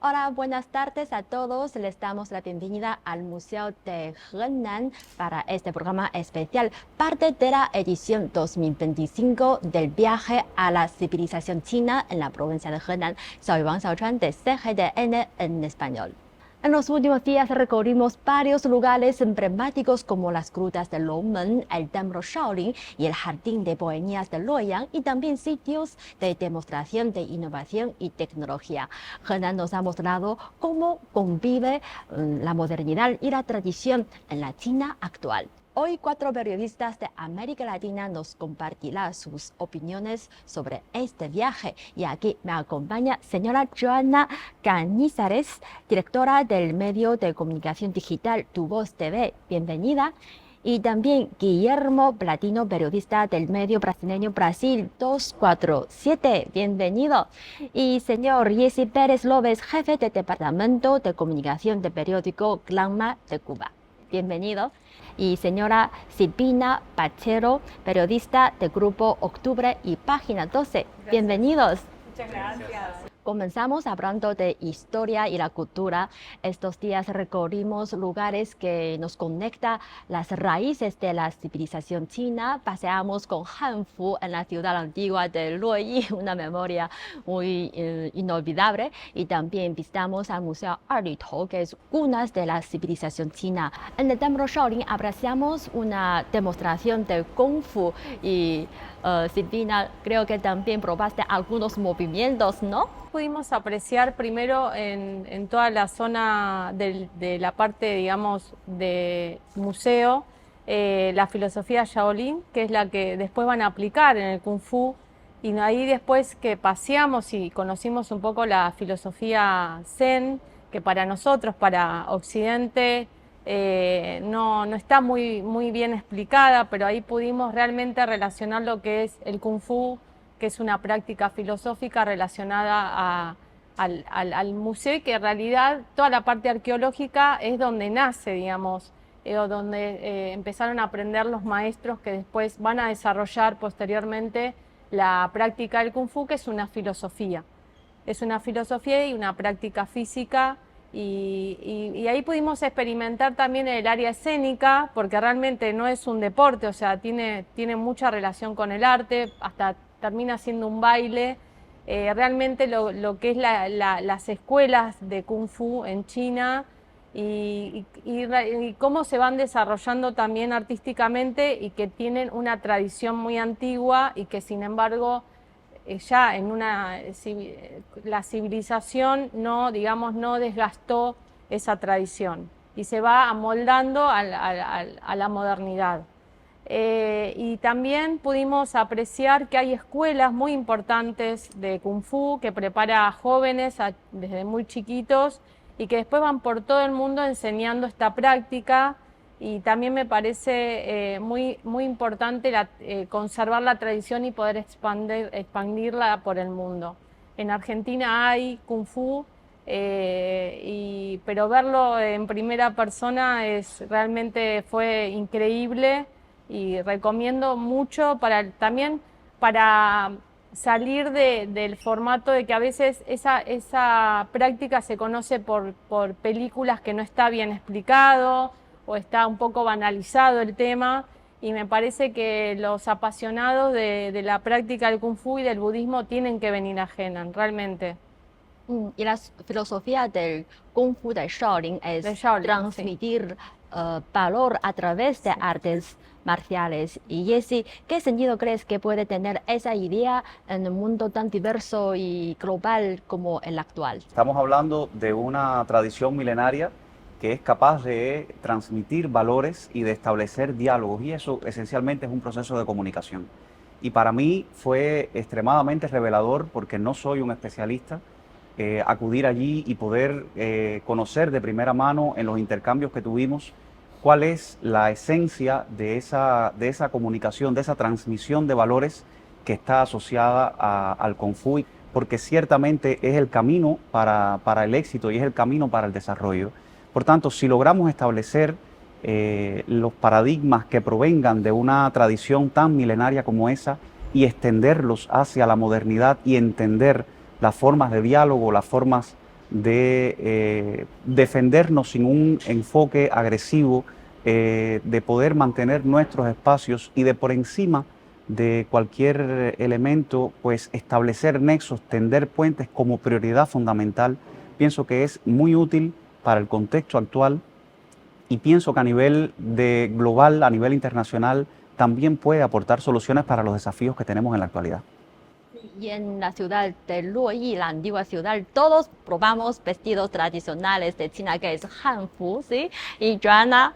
Hola, buenas tardes a todos. Les damos la bienvenida al Museo de Henan para este programa especial, parte de la edición 2025 del viaje a la civilización china en la provincia de Henan. Soy Wang Xiaochuan de CGTN en español. En los últimos días recorrimos varios lugares emblemáticos como las grutas de Longmen, el templo Shaolin y el jardín de bohemias de Luoyang, y también sitios de demostración de innovación y tecnología. Henan nos ha mostrado cómo convive la modernidad y la tradición en la China actual. Hoy 4 periodistas de América Latina nos compartirán sus opiniones sobre este viaje. Y aquí me acompaña señora Joana Cañizares, directora del medio de comunicación digital Tu Voz TV. Bienvenida. Y también Guillermo Platino, periodista del medio brasileño Brasil 247. Bienvenido. Y señor Jesse Pérez López, jefe de departamento de comunicación del periódico Glanma de Cuba. Bienvenido. Y señora Silvina Pachero, periodista del grupo Octubre y Página 12. Gracias. Bienvenidos. Muchas gracias. Comenzamos hablando de historia y la cultura. Estos días recorrimos lugares que nos conectan las raíces de la civilización china. Paseamos con Han Fu en la ciudad antigua de Luoyi, una memoria muy inolvidable. Y también visitamos al Museo Arlitou, que es cuna de la civilización china. En el templo Shaolin apreciamos una demostración de Kung Fu y Silvina, creo que también probaste algunos movimientos, ¿no? Pudimos apreciar primero en toda la zona de la parte, digamos, de museo, la filosofía Shaolin, que es la que después van a aplicar en el Kung Fu. Y ahí después que paseamos y conocimos un poco la filosofía Zen, que para nosotros, para Occidente, no está muy bien explicada, pero ahí pudimos realmente relacionar lo que es el Kung Fu, que es una práctica filosófica relacionada al museo, y que en realidad toda la parte arqueológica es donde nace, digamos, o donde empezaron a aprender los maestros que después van a desarrollar posteriormente la práctica del Kung Fu, que es una filosofía. Es una filosofía y una práctica física. Y ahí pudimos experimentar también el área escénica, porque realmente no es un deporte, o sea, tiene mucha relación con el arte, hasta termina siendo un baile. Realmente lo que es las escuelas de Kung Fu en China y cómo se van desarrollando también artísticamente, y que tienen una tradición muy antigua y que sin embargo ya en la civilización no desgastó esa tradición y se va amoldando a la modernidad. Y también pudimos apreciar que hay escuelas muy importantes de Kung Fu que prepara a jóvenes desde muy chiquitos y que después van por todo el mundo enseñando esta práctica. Y también me parece muy importante conservar la tradición y poder expandirla por el mundo. En Argentina hay Kung Fu, pero verlo en primera persona realmente fue increíble, y recomiendo mucho también para salir del formato de que a veces esa práctica se conoce por películas que no está bien explicado, o está un poco banalizado el tema, y me parece que los apasionados de la práctica del Kung Fu y del budismo tienen que venir a Henan, realmente. Y la filosofía del Kung Fu de Shaolin es transmitir valor a través de artes marciales. Y Jessie, ¿qué sentido crees que puede tener esa idea en un mundo tan diverso y global como el actual? Estamos hablando de una tradición milenaria que es capaz de transmitir valores y de establecer diálogos, y eso esencialmente es un proceso de comunicación. Y para mí fue extremadamente revelador, porque no soy un especialista, acudir allí y poder conocer de primera mano en los intercambios que tuvimos cuál es la esencia de esa comunicación, de esa transmisión de valores que está asociada al Kung Fu, porque ciertamente es el camino para el éxito y es el camino para el desarrollo. Por tanto, si logramos establecer los paradigmas que provengan de una tradición tan milenaria como esa y extenderlos hacia la modernidad y entender las formas de diálogo, las formas de defendernos sin un enfoque agresivo, de poder mantener nuestros espacios y de por encima de cualquier elemento, pues establecer nexos, tender puentes como prioridad fundamental. Pienso que es muy útil para el contexto actual y pienso que a nivel global, a nivel internacional, también puede aportar soluciones para los desafíos que tenemos en la actualidad. Y en la ciudad de Luoyi, la antigua ciudad, todos probamos vestidos tradicionales de China, que es Hanfu, ¿sí? Y Joana,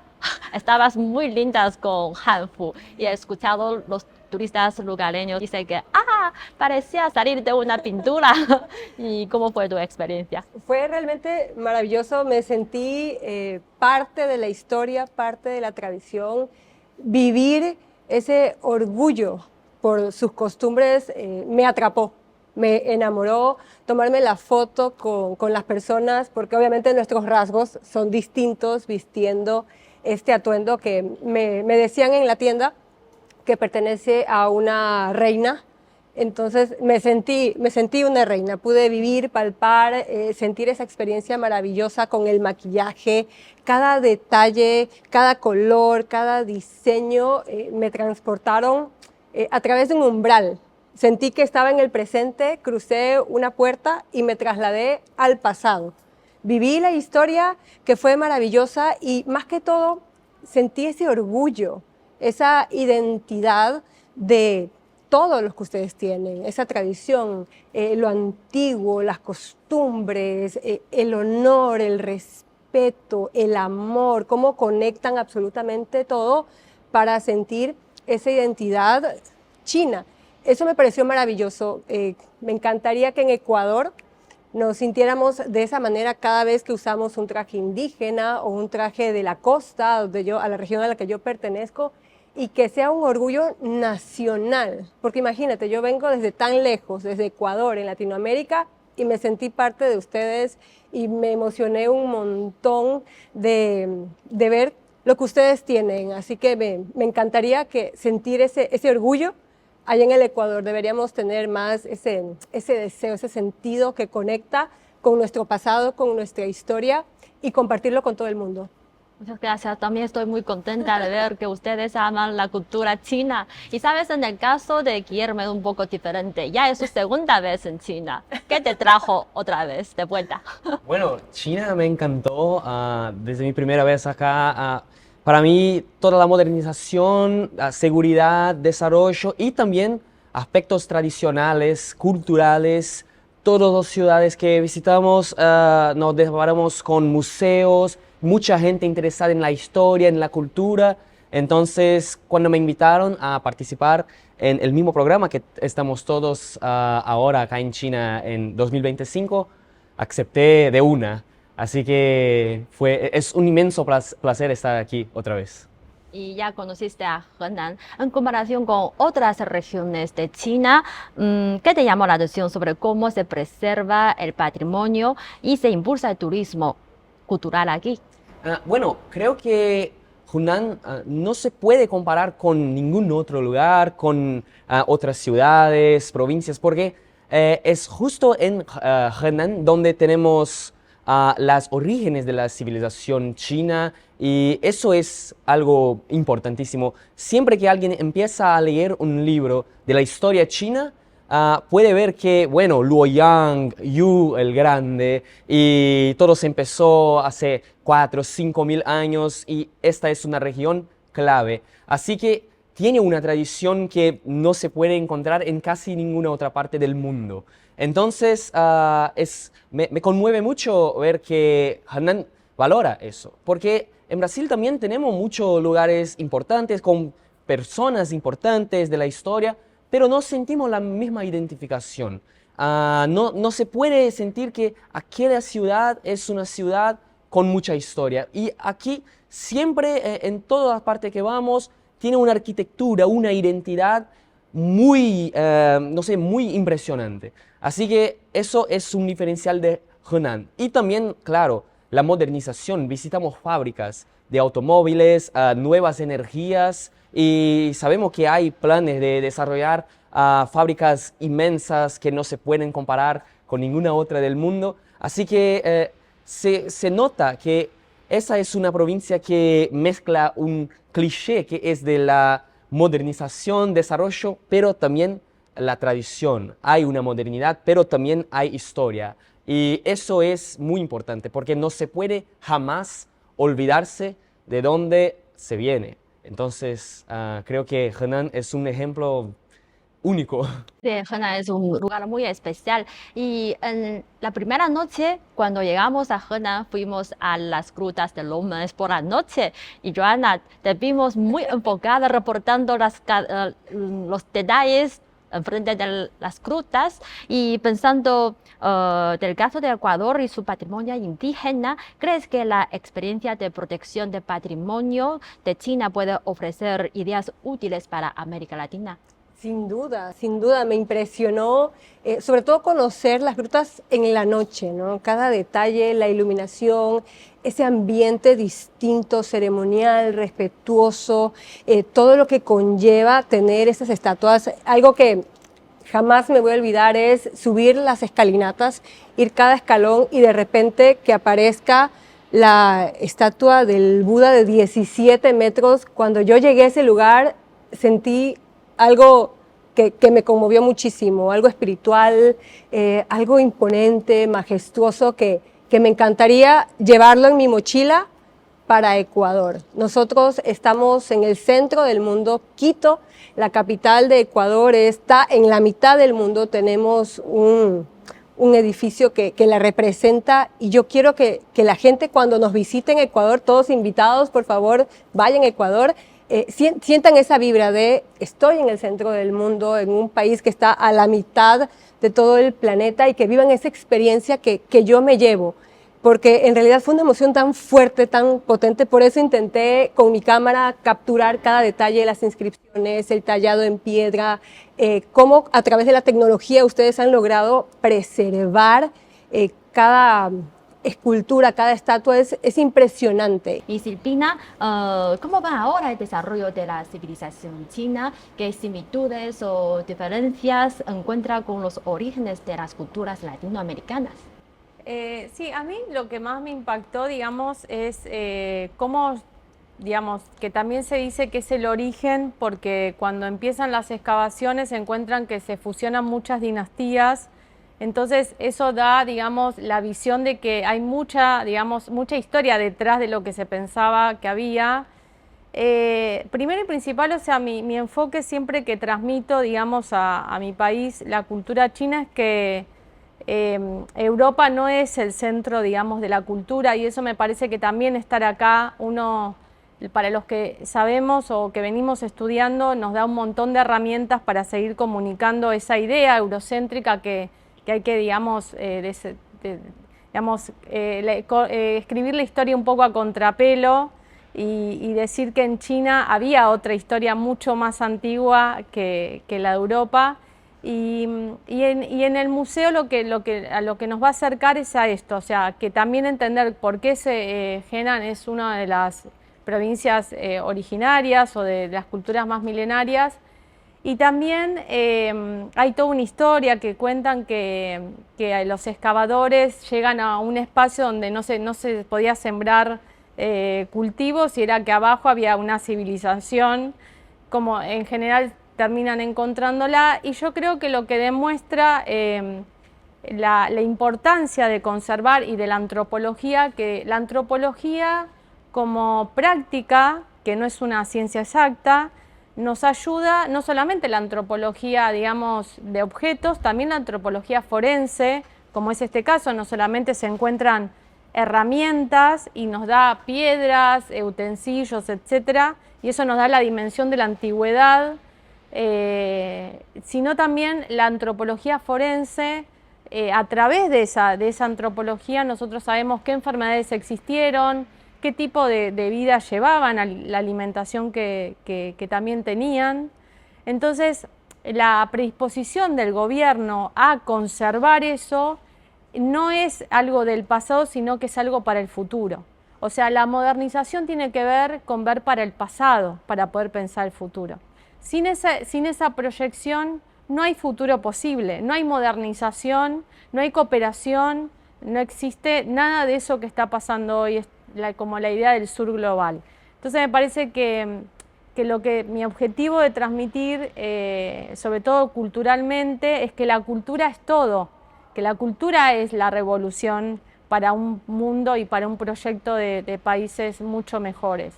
estabas muy lindas con Hanfu. Y he escuchado los turistas lugareños dicen que, parecía salir de una pintura. ¿Y cómo fue tu experiencia? Fue realmente maravilloso, me sentí parte de la historia, parte de la tradición, vivir ese orgullo por sus costumbres me atrapó, me enamoró, tomarme la foto con las personas, porque obviamente nuestros rasgos son distintos vistiendo este atuendo que me decían en la tienda que pertenece a una reina. Entonces me sentí una reina, pude vivir, palpar, sentir esa experiencia maravillosa con el maquillaje, cada detalle, cada color, cada diseño me transportaron a través de un umbral. Sentí que estaba en el presente, crucé una puerta y me trasladé al pasado. Viví la historia que fue maravillosa y más que todo sentí ese orgullo, esa identidad de todo lo que ustedes tienen, esa tradición, lo antiguo, las costumbres, el honor, el respeto, el amor, cómo conectan absolutamente todo para sentir esa identidad china. Eso me pareció maravilloso. Me encantaría que en Ecuador nos sintiéramos de esa manera cada vez que usamos un traje indígena o un traje de la costa, a la región a la que yo pertenezco, y que sea un orgullo nacional. Porque imagínate, yo vengo desde tan lejos, desde Ecuador, en Latinoamérica, y me sentí parte de ustedes y me emocioné un montón de ver lo que ustedes tienen. Así que me encantaría sentir ese orgullo allá en el Ecuador. Deberíamos tener más ese deseo, ese sentido que conecta con nuestro pasado, con nuestra historia y compartirlo con todo el mundo. Muchas gracias. También estoy muy contenta de ver que ustedes aman la cultura china. Y sabes, en el caso de Guillermo es un poco diferente. Ya es su segunda vez en China. ¿Qué te trajo otra vez de vuelta? Bueno, China me encantó desde mi primera vez acá. Para mí, toda la modernización, seguridad, desarrollo y también aspectos tradicionales, culturales. Todas las ciudades que visitamos nos deparamos con museos, mucha gente interesada en la historia, en la cultura. Entonces, cuando me invitaron a participar en el mismo programa que estamos todos ahora acá en China en 2025, acepté de una. Así que es un inmenso placer estar aquí otra vez. Y ya conociste a Henan. En comparación con otras regiones de China, ¿qué te llamó la atención sobre cómo se preserva el patrimonio y se impulsa el turismo cultural aquí? Bueno, creo que Hunan no se puede comparar con ningún otro lugar, con otras ciudades, provincias, porque es justo en Henan donde tenemos las orígenes de la civilización china y eso es algo importantísimo. Siempre que alguien empieza a leer un libro de la historia china, puede ver que, bueno, Luoyang, Yu el Grande, y todo se empezó hace 4 o 5 mil años y esta es una región clave. Así que tiene una tradición que no se puede encontrar en casi ninguna otra parte del mundo. Entonces, me conmueve mucho ver que Henan valora eso, porque en Brasil también tenemos muchos lugares importantes con personas importantes de la historia, pero no sentimos la misma identificación. No se puede sentir que aquella ciudad es una ciudad con mucha historia. Y aquí siempre, en todas las partes que vamos, tiene una arquitectura, una identidad muy, muy impresionante. Así que eso es un diferencial de Henan. Y también, claro, la modernización. Visitamos fábricas de automóviles, nuevas energías, y sabemos que hay planes de desarrollar fábricas inmensas que no se pueden comparar con ninguna otra del mundo. Así que se nota que esa es una provincia que mezcla un cliché que es de la modernización, desarrollo, pero también la tradición. Hay una modernidad, pero también hay historia. Y eso es muy importante porque no se puede jamás olvidarse de dónde se viene. Entonces, creo que Henan es un ejemplo único. Sí, Henan es un lugar muy especial. Y en la primera noche, cuando llegamos a Henan, fuimos a las grutas de Lomes por la noche. Y Joana, te vimos muy enfocada reportando los detalles enfrente de las grutas y pensando del caso de Ecuador y su patrimonio indígena, ¿crees que la experiencia de protección de patrimonio de China puede ofrecer ideas útiles para América Latina? Sin duda, me impresionó, sobre todo conocer las grutas en la noche, ¿no? Cada detalle, la iluminación, ese ambiente distinto, ceremonial, respetuoso, todo lo que conlleva tener esas estatuas. Algo que jamás me voy a olvidar es subir las escalinatas, ir cada escalón y de repente que aparezca la estatua del Buda de 17 metros. Cuando yo llegué a ese lugar sentí algo que me conmovió muchísimo, algo espiritual, algo imponente, majestuoso, que me encantaría llevarlo en mi mochila para Ecuador. Nosotros estamos en el centro del mundo. Quito, la capital de Ecuador, está en la mitad del mundo. Tenemos un edificio que la representa y yo quiero que la gente cuando nos visite en Ecuador, todos invitados, por favor, vayan a Ecuador, sientan esa vibra de estoy en el centro del mundo, en un país que está a la mitad de todo el planeta y que vivan esa experiencia que yo me llevo. Porque en realidad fue una emoción tan fuerte, tan potente, por eso intenté con mi cámara capturar cada detalle de las inscripciones, el tallado en piedra, cómo a través de la tecnología ustedes han logrado preservar cada escultura, cada estatua, es impresionante. Y Silvina, ¿cómo va ahora el desarrollo de la civilización china? ¿Qué similitudes o diferencias encuentra con los orígenes de las culturas latinoamericanas? Sí, a mí lo que más me impactó, digamos, es cómo, digamos, que también se dice que es el origen, porque cuando empiezan las excavaciones se encuentran que se fusionan muchas dinastías, entonces eso da, digamos, la visión de que hay mucha, digamos, mucha historia detrás de lo que se pensaba que había. Primero y principal, o sea, mi enfoque siempre que transmito, digamos, a mi país, la cultura china, es que Europa no es el centro, digamos, de la cultura, y eso me parece que también estar acá, para los que sabemos o que venimos estudiando, nos da un montón de herramientas para seguir comunicando esa idea eurocéntrica que hay que, digamos, escribir la historia un poco a contrapelo y decir que en China había otra historia mucho más antigua que la de Europa. Y en el museo a lo que nos va a acercar es a esto, o sea, que también entender por qué Henan es una de las provincias originarias o de las culturas más milenarias. Y también hay toda una historia que cuentan que los excavadores llegan a un espacio donde no se podía sembrar cultivos y era que abajo había una civilización, como en general terminan encontrándola, y yo creo que lo que demuestra la importancia de conservar y de la antropología, que la antropología como práctica, que no es una ciencia exacta, nos ayuda, no solamente la antropología, digamos, de objetos, también la antropología forense, como es este caso, no solamente se encuentran herramientas y nos da piedras, utensilios, etcétera, y eso nos da la dimensión de la antigüedad, sino también la antropología forense. A través de esa antropología nosotros sabemos qué enfermedades existieron, qué tipo de vida llevaban, la alimentación que también tenían. Entonces, la predisposición del gobierno a conservar eso no es algo del pasado, sino que es algo para el futuro. O sea, la modernización tiene que ver con ver para el pasado, para poder pensar el futuro. Sin esa proyección no hay futuro posible, no hay modernización, no hay cooperación, no existe nada de eso que está pasando hoy, es como la idea del sur global. Entonces me parece que mi objetivo de transmitir, sobre todo culturalmente, es que la cultura es todo, que la cultura es la revolución para un mundo y para un proyecto de países mucho mejores.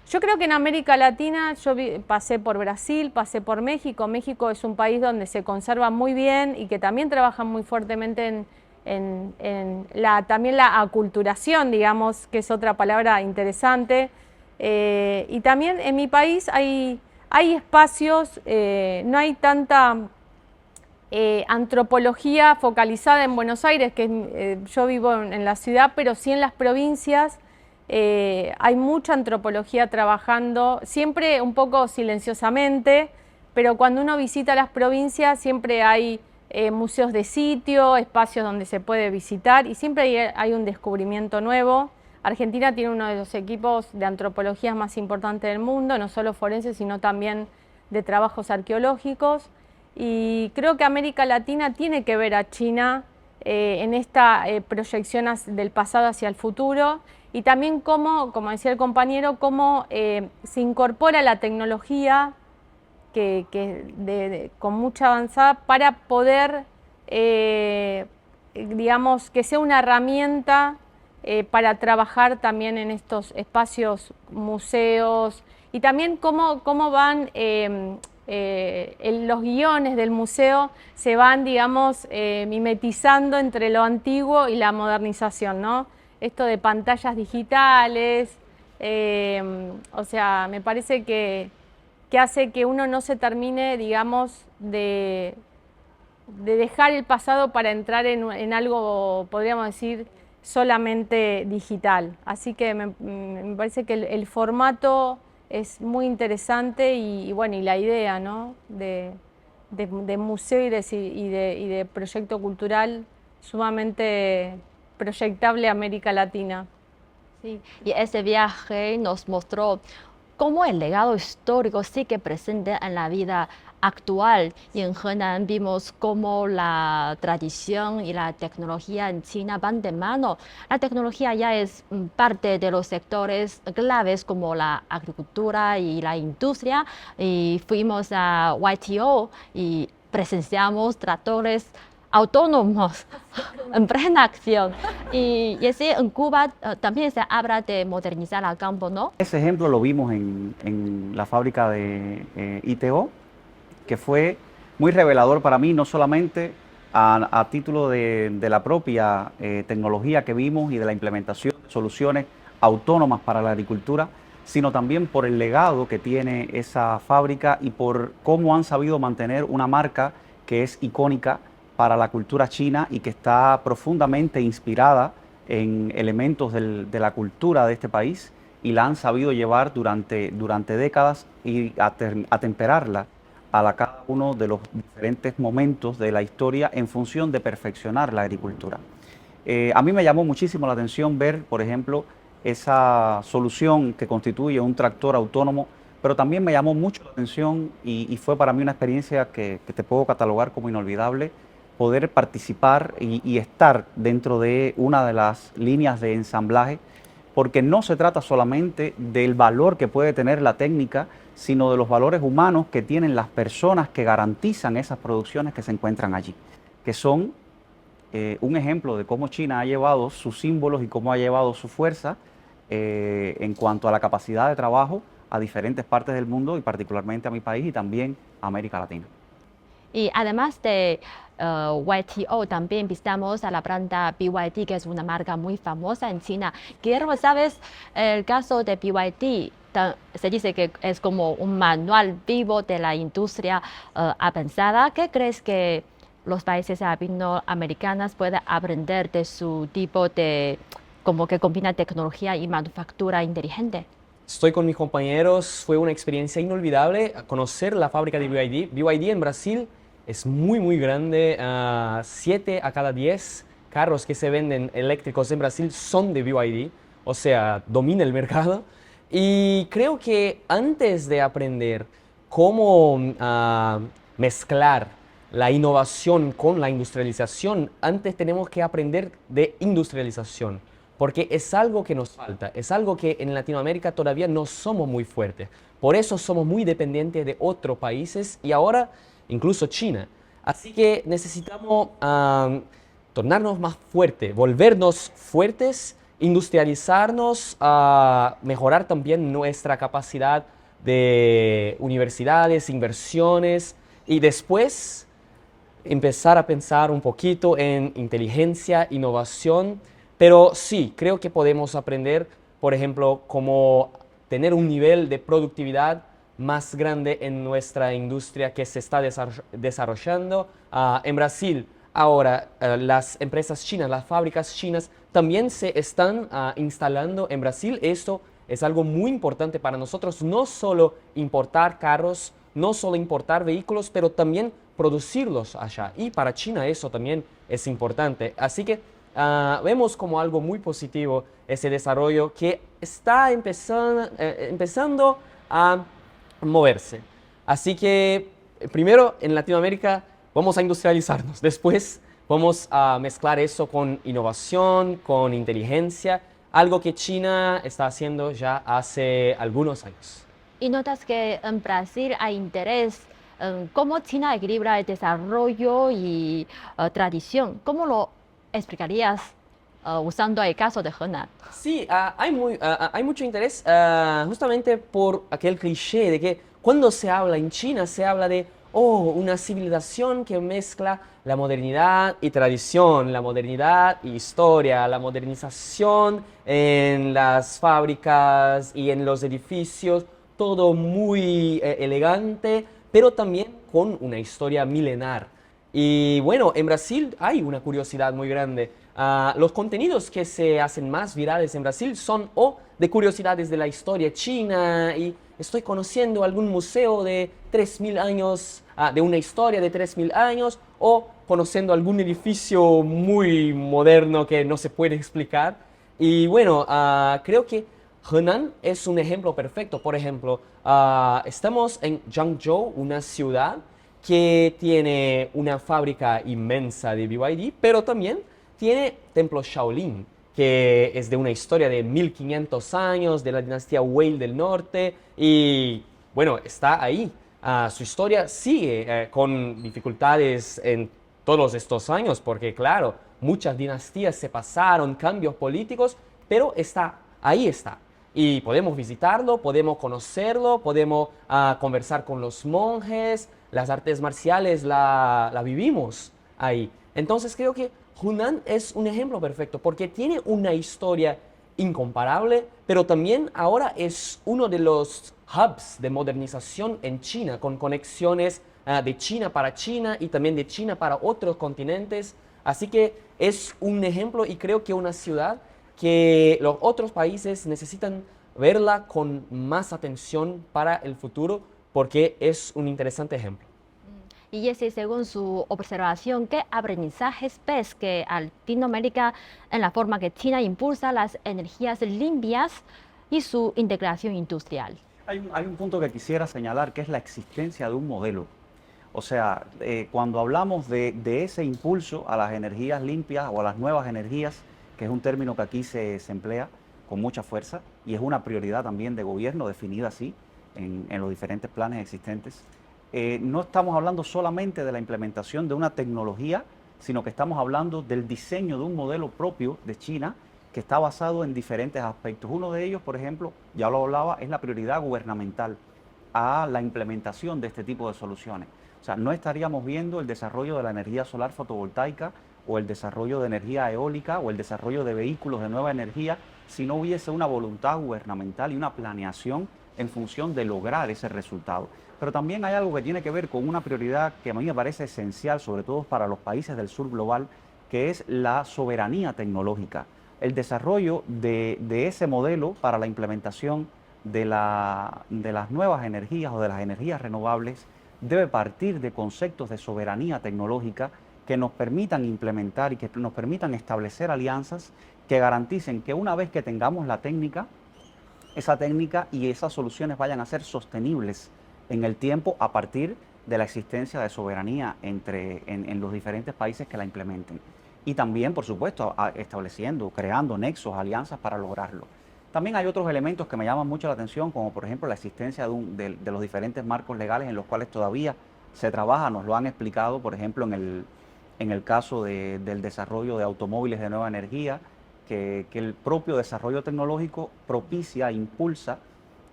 Yo creo que en América Latina, pasé por Brasil, pasé por México. México es un país donde se conserva muy bien y que también trabajan muy fuertemente también la aculturación, digamos, que es otra palabra interesante. Y también en mi país hay espacios, no hay tanta antropología focalizada en Buenos Aires, que yo vivo en la ciudad, pero sí en las provincias. Hay mucha antropología trabajando, siempre un poco silenciosamente, pero cuando uno visita las provincias siempre hay museos de sitio, espacios donde se puede visitar y siempre hay un descubrimiento nuevo. Argentina tiene uno de los equipos de antropología más importantes del mundo, no solo forenses, sino también de trabajos arqueológicos. Y creo que América Latina tiene que ver a China en esta proyección del pasado hacia el futuro y también como decía el compañero, cómo se incorpora la tecnología con mucha avanzada para poder, digamos, que sea una herramienta para trabajar también en estos espacios, museos, y también cómo van los guiones del museo se van, digamos, mimetizando entre lo antiguo y la modernización, ¿no? Esto de pantallas digitales, o sea, me parece que hace que uno no se termine, digamos, de dejar el pasado para entrar en algo, podríamos decir, solamente digital. Así que me parece que el formato es muy interesante y bueno, y la idea, ¿no?, de museo y de proyecto cultural sumamente proyectable a América Latina. Sí, y ese viaje nos mostró cómo el legado histórico sigue presente en la vida actual. Y en Henan vimos cómo la tradición y la tecnología en China van de mano. La tecnología ya es parte de los sectores claves como la agricultura y la industria. Y fuimos a YTO y presenciamos tractores autónomos en plena acción. Y así en Cuba también se habla de modernizar el campo, ¿no? Ese ejemplo lo vimos en la fábrica de ITO, que fue muy revelador para mí, no solamente a título de la propia tecnología que vimos y de la implementación de soluciones autónomas para la agricultura, sino también por el legado que tiene esa fábrica y por cómo han sabido mantener una marca que es icónica para la cultura china y que está profundamente inspirada en elementos de la cultura de este país y la han sabido llevar durante décadas y atemperarla a cada uno de los diferentes momentos de la historia en función de perfeccionar la agricultura. A mí me llamó muchísimo la atención ver, por ejemplo, esa solución que constituye un tractor autónomo, pero también me llamó mucho la atención y fue para mí una experiencia que te puedo catalogar como inolvidable, poder participar y estar dentro de una de las líneas de ensamblaje, porque no se trata solamente del valor que puede tener la técnica, sino de los valores humanos que tienen las personas que garantizan esas producciones que se encuentran allí, que son un ejemplo de cómo China ha llevado sus símbolos y cómo ha llevado su fuerza en cuanto a la capacidad de trabajo a diferentes partes del mundo y particularmente a mi país y también a América Latina. Y además de YTO, también visitamos a la planta BYD, que es una marca muy famosa en China. Guillermo, ¿sabes el caso de BYD? Se dice que es como un manual vivo de la industria avanzada. ¿Qué crees que los países latinoamericanos pueden aprender de su tipo de, como que combina tecnología y manufactura inteligente? Estoy con mis compañeros, fue una experiencia inolvidable conocer la fábrica de BYD. BYD en Brasil es muy grande, 7 a cada 10 carros que se venden eléctricos en Brasil son de BYD, o sea, domina el mercado. Y creo que antes de aprender cómo mezclar la innovación con la industrialización, antes tenemos que aprender de industrialización, porque es algo que nos falta, es algo que en Latinoamérica todavía no somos muy fuertes. Por eso somos muy dependientes de otros países y ahora incluso China. Así que necesitamos tornarnos más fuertes, volvernos fuertes, industrializarnos, mejorar también nuestra capacidad de universidades, inversiones y después empezar a pensar un poquito en inteligencia, innovación, pero sí, creo que podemos aprender, por ejemplo, cómo tener un nivel de productividad más grande en nuestra industria que se está desarrollando. En Brasil, ahora las empresas chinas, las fábricas chinas también se están instalando en Brasil. Esto es algo muy importante para nosotros, no solo importar carros, no solo importar vehículos, pero también producirlos allá. Y para China eso también es importante. Así que vemos como algo muy positivo ese desarrollo que está empezando a moverse. Así que primero en Latinoamérica vamos a industrializarnos, después vamos a mezclar eso con innovación, con inteligencia, algo que China está haciendo ya hace algunos años. Y notas que en Brasil hay interés en cómo China equilibra el desarrollo y tradición. ¿Cómo lo explicarías usando el caso de Henan? Sí, hay mucho interés justamente por aquel cliché de que cuando se habla en China se habla de una civilización que mezcla la modernidad y tradición, la modernidad y historia, la modernización en las fábricas y en los edificios, todo muy elegante, pero también con una historia milenar. Y bueno, en Brasil hay una curiosidad muy grande. Los contenidos que se hacen más virales en Brasil son o de curiosidades de la historia china y estoy conociendo algún museo de 3000 años, de una historia de 3000 años, o conociendo algún edificio muy moderno que no se puede explicar. Y bueno, creo que Henan es un ejemplo perfecto. Por ejemplo, estamos en Zhangzhou, una ciudad que tiene una fábrica inmensa de BYD, pero también tiene templo Shaolin, que es de una historia de 1500 años, de la dinastía Wei del norte, y bueno, está ahí. Su historia sigue con dificultades en todos estos años, porque claro, muchas dinastías se pasaron, cambios políticos, pero ahí está. Y podemos visitarlo, podemos conocerlo, podemos conversar con los monjes, las artes marciales la vivimos ahí. Entonces creo que Hunan es un ejemplo perfecto porque tiene una historia incomparable, pero también ahora es uno de los hubs de modernización en China, con conexiones de China para China y también de China para otros continentes. Así que es un ejemplo y creo que una ciudad que los otros países necesitan verla con más atención para el futuro porque es un interesante ejemplo. Y Jesse, según su observación, ¿qué aprendizajes ves que Latinoamérica en la forma que China impulsa las energías limpias y su integración industrial? Hay un punto que quisiera señalar, que es la existencia de un modelo. O sea, cuando hablamos de ese impulso a las energías limpias o a las nuevas energías, que es un término que aquí se emplea con mucha fuerza y es una prioridad también de gobierno definida así en los diferentes planes existentes, no estamos hablando solamente de la implementación de una tecnología, sino que estamos hablando del diseño de un modelo propio de China que está basado en diferentes aspectos. Uno de ellos, por ejemplo, ya lo hablaba, es la prioridad gubernamental a la implementación de este tipo de soluciones. O sea, no estaríamos viendo el desarrollo de la energía solar fotovoltaica o el desarrollo de energía eólica o el desarrollo de vehículos de nueva energía si no hubiese una voluntad gubernamental y una planeación en función de lograr ese resultado. Pero también hay algo que tiene que ver con una prioridad que a mí me parece esencial, sobre todo para los países del sur global, que es la soberanía tecnológica. El desarrollo de ese modelo para la implementación de las nuevas energías o de las energías renovables debe partir de conceptos de soberanía tecnológica que nos permitan implementar y que nos permitan establecer alianzas que garanticen que una vez que tengamos la técnica, esa técnica y esas soluciones vayan a ser sostenibles en el tiempo a partir de la existencia de soberanía en los diferentes países que la implementen. Y también, por supuesto, estableciendo, creando nexos, alianzas para lograrlo. También hay otros elementos que me llaman mucho la atención, como por ejemplo la existencia de los diferentes marcos legales en los cuales todavía se trabaja. Nos lo han explicado, por ejemplo, en el caso del desarrollo de automóviles de nueva energía, que el propio desarrollo tecnológico propicia, impulsa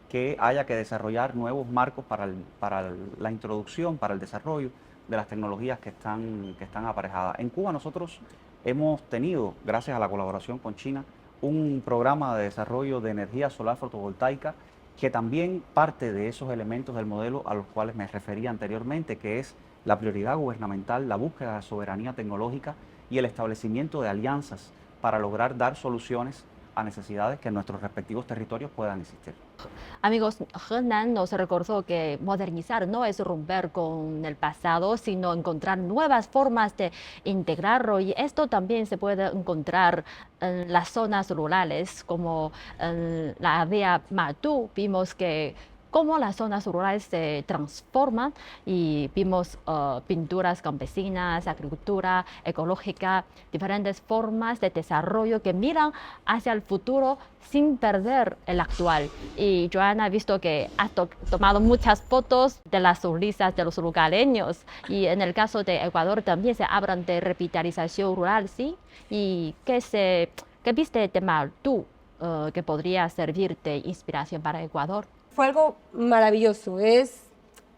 que haya que desarrollar nuevos marcos para la introducción, para el desarrollo de las tecnologías que están aparejadas. En Cuba nosotros hemos tenido, gracias a la colaboración con China, un programa de desarrollo de energía solar fotovoltaica que también parte de esos elementos del modelo a los cuales me refería anteriormente, que es la prioridad gubernamental, la búsqueda de soberanía tecnológica y el establecimiento de alianzas para lograr dar soluciones a necesidades que en nuestros respectivos territorios puedan existir. Amigos, Henan nos recordó que modernizar no es romper con el pasado, sino encontrar nuevas formas de integrarlo, y esto también se puede encontrar en las zonas rurales, como en la aldea Matú. Vimos que cómo las zonas rurales se transforman y vimos pinturas campesinas, agricultura ecológica, diferentes formas de desarrollo que miran hacia el futuro sin perder el actual. Y Joana ha visto que ha tomado muchas fotos de las sonrisas de los lugareños, y en el caso de Ecuador también se hablan de revitalización rural, ¿sí? ¿Y qué viste de Matú que podría servir de inspiración para Ecuador? Fue algo maravilloso, es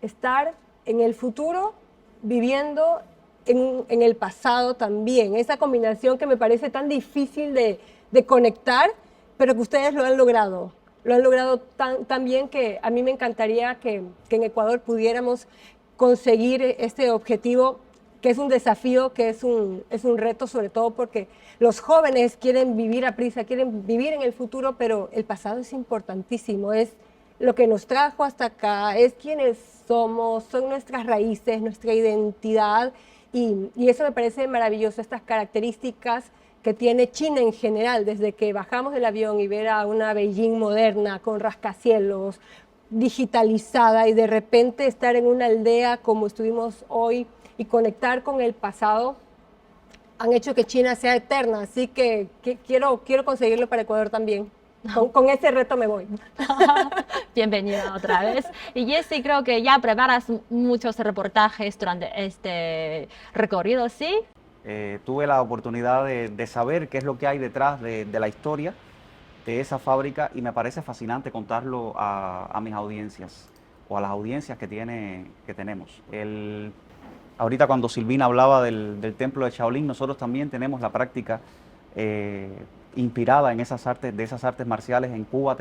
estar en el futuro viviendo en el pasado también. Esa combinación que me parece tan difícil de conectar, pero que ustedes lo han logrado. Lo han logrado tan bien que a mí me encantaría que en Ecuador pudiéramos conseguir este objetivo, que es un desafío, que es un reto, sobre todo porque los jóvenes quieren vivir a prisa, quieren vivir en el futuro, pero el pasado es importantísimo, es lo que nos trajo hasta acá, es quienes somos, son nuestras raíces, nuestra identidad, y eso me parece maravilloso, estas características que tiene China en general, desde que bajamos del avión y ver a una Beijing moderna, con rascacielos, digitalizada, y de repente estar en una aldea como estuvimos hoy y conectar con el pasado, han hecho que China sea eterna, así que quiero conseguirlo para Ecuador también. Con ese reto me voy. Bienvenida otra vez. Y Jessy, creo que ya preparas muchos reportajes durante este recorrido, ¿sí? Tuve la oportunidad de saber qué es lo que hay detrás de la historia de esa fábrica, y me parece fascinante contarlo a mis audiencias, o a las audiencias que tenemos. Ahorita cuando Silvina hablaba del templo de Shaolin, nosotros también tenemos la práctica inspirada en de esas artes marciales en Cuba.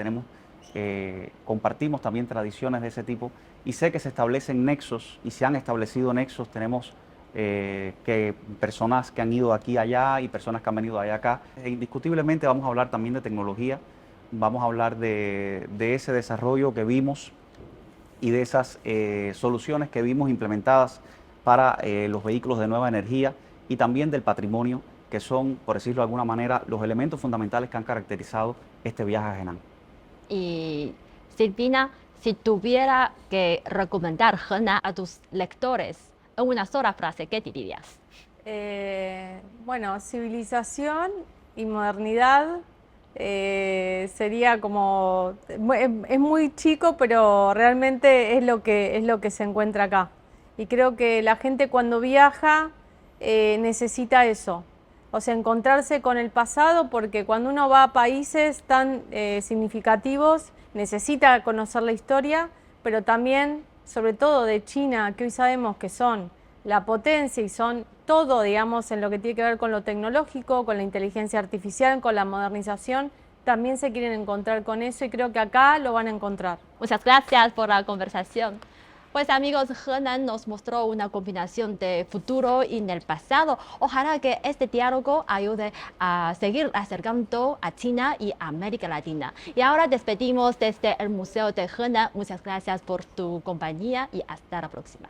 Compartimos también tradiciones de ese tipo, y sé que se establecen nexos, y se han establecido nexos. Tenemos que personas que han ido aquí y allá y personas que han venido allá acá. Indiscutiblemente vamos a hablar también de tecnología, vamos a hablar de ese desarrollo que vimos y de esas soluciones que vimos implementadas para los vehículos de nueva energía, y también del patrimonio, que son, por decirlo de alguna manera, los elementos fundamentales que han caracterizado este viaje a Henan. Y Silvina, si tuviera que recomendar Henan a tus lectores en una sola frase, ¿qué dirías? Bueno, civilización y modernidad sería como... Es muy chico, pero realmente es lo que se encuentra acá. Y creo que la gente cuando viaja necesita eso. O sea, encontrarse con el pasado, porque cuando uno va a países tan significativos, necesita conocer la historia, pero también, sobre todo de China, que hoy sabemos que son la potencia y son todo, digamos, en lo que tiene que ver con lo tecnológico, con la inteligencia artificial, con la modernización, también se quieren encontrar con eso, y creo que acá lo van a encontrar. Muchas gracias por la conversación. Pues amigos, Henan nos mostró una combinación de futuro y del pasado. Ojalá que este diálogo ayude a seguir acercando a China y América Latina. Y ahora despedimos desde el Museo de Henan. Muchas gracias por tu compañía y hasta la próxima.